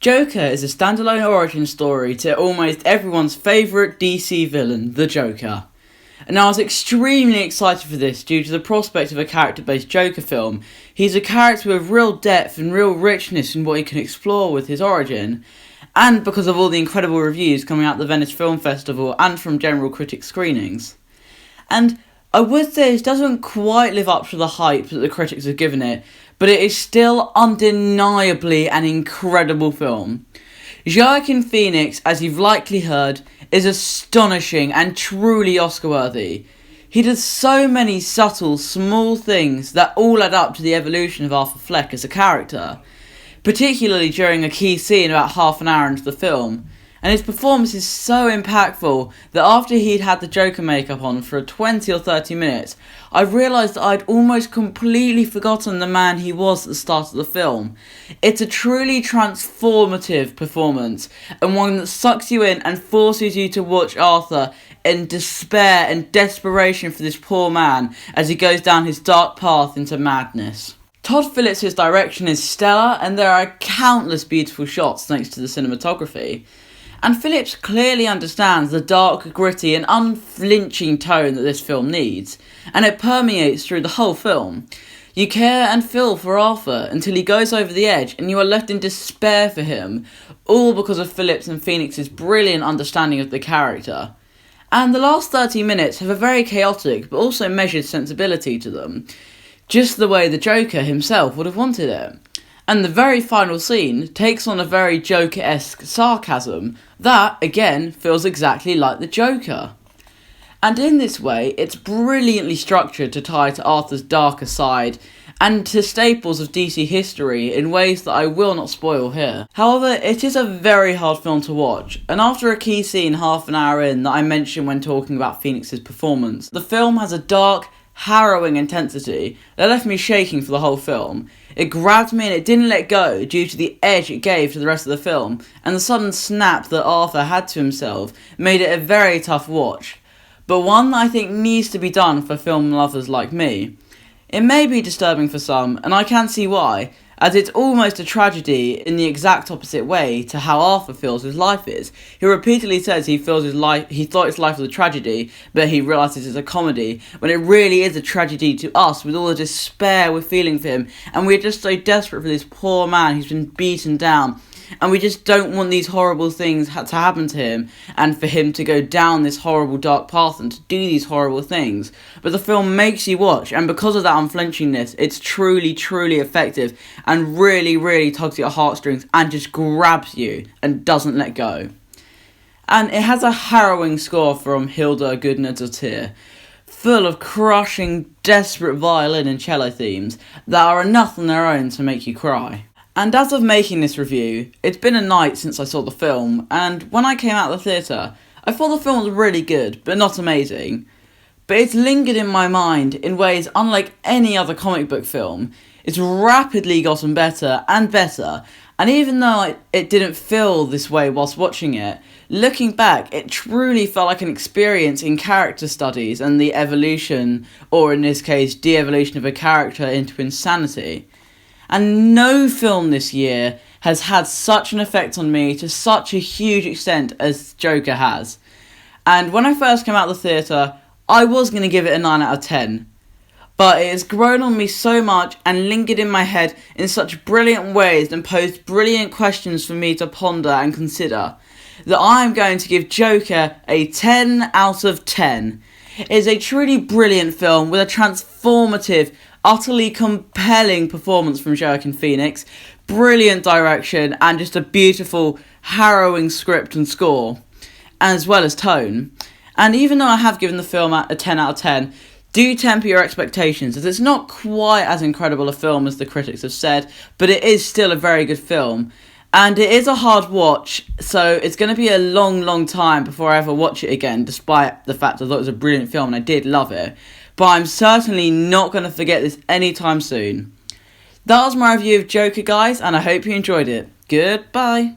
Joker is a standalone origin story to almost everyone's favourite DC villain, the Joker. And I was extremely excited for this due to the prospect of a character-based Joker film. He's a character with real depth and real richness in what he can explore with his origin, and because of all the incredible reviews coming out the Venice Film Festival and from general critic screenings. And I would say it doesn't quite live up to the hype that the critics have given it, but it is still undeniably an incredible film. Joaquin Phoenix, as you've likely heard, is astonishing and truly Oscar-worthy. He does so many subtle, small things that all add up to the evolution of Arthur Fleck as a character, particularly during a key scene about half an hour into the film. And his performance is so impactful that after he'd had the Joker makeup on for 20 or 30 minutes, I realised that I'd almost completely forgotten the man he was at the start of the film. It's a truly transformative performance, and one that sucks you in and forces you to watch Arthur in despair and desperation for this poor man as he goes down his dark path into madness. Todd Phillips' direction is stellar, and there are countless beautiful shots thanks to the cinematography. And Phillips clearly understands the dark, gritty and unflinching tone that this film needs, and it permeates through the whole film. You care and feel for Arthur until he goes over the edge and you are left in despair for him, all because of Phillips and Phoenix's brilliant understanding of the character. And the last 30 minutes have a very chaotic but also measured sensibility to them, just the way the Joker himself would have wanted it. And the very final scene takes on a very Joker-esque sarcasm that, again, feels exactly like the Joker. And in this way, it's brilliantly structured to tie to Arthur's darker side and to staples of DC history in ways that I will not spoil here. However, it is a very hard film to watch, and after a key scene half an hour in that I mentioned when talking about Phoenix's performance, the film has a dark, harrowing intensity that left me shaking for the whole film. It grabbed me and it didn't let go due to the edge it gave to the rest of the film, and the sudden snap that Arthur had to himself made it a very tough watch, but one that I think needs to be done for film lovers like me. It may be disturbing for some, and I can see why, as it's almost a tragedy in the exact opposite way to how Arthur feels his life is. He repeatedly says he thought his life was a tragedy, but he realises it's a comedy, when it really is a tragedy to us with all the despair we're feeling for him, and we're just so desperate for this poor man who's been beaten down, and we just don't want these horrible things to happen to him, and for him to go down this horrible dark path and to do these horrible things. But the film makes you watch, and because of that unflinchingness, it's truly, truly effective, and really, really tugs at your heartstrings, and just grabs you, and doesn't let go. And it has a harrowing score from Hilda Gudnadottir, full of crushing, desperate violin and cello themes that are enough on their own to make you cry. And as of making this review, it's been a night since I saw the film, and when I came out of the theatre, I thought the film was really good, but not amazing. But it's lingered in my mind in ways unlike any other comic book film. It's rapidly gotten better, and even though it didn't feel this way whilst watching it, looking back, it truly felt like an experience in character studies and the evolution, or in this case, de-evolution of a character into insanity. And no film this year has had such an effect on me to such a huge extent as Joker has. And when I first came out of the theatre, I was going to give it a 9 out of 10. But it has grown on me so much and lingered in my head in such brilliant ways and posed brilliant questions for me to ponder and consider, that I am going to give Joker a 10 out of 10. It is a truly brilliant film with a transformative, utterly compelling performance from Joaquin Phoenix, brilliant direction, and just a beautiful, harrowing script and score, as well as tone. And even though I have given the film a 10 out of 10, do temper your expectations, as it's not quite as incredible a film as the critics have said, but it is still a very good film. And it is a hard watch, so it's going to be a long, long time before I ever watch it again, despite the fact I thought it was a brilliant film and I did love it. But I'm certainly not going to forget this anytime soon. That was my review of Joker, guys, and I hope you enjoyed it. Goodbye.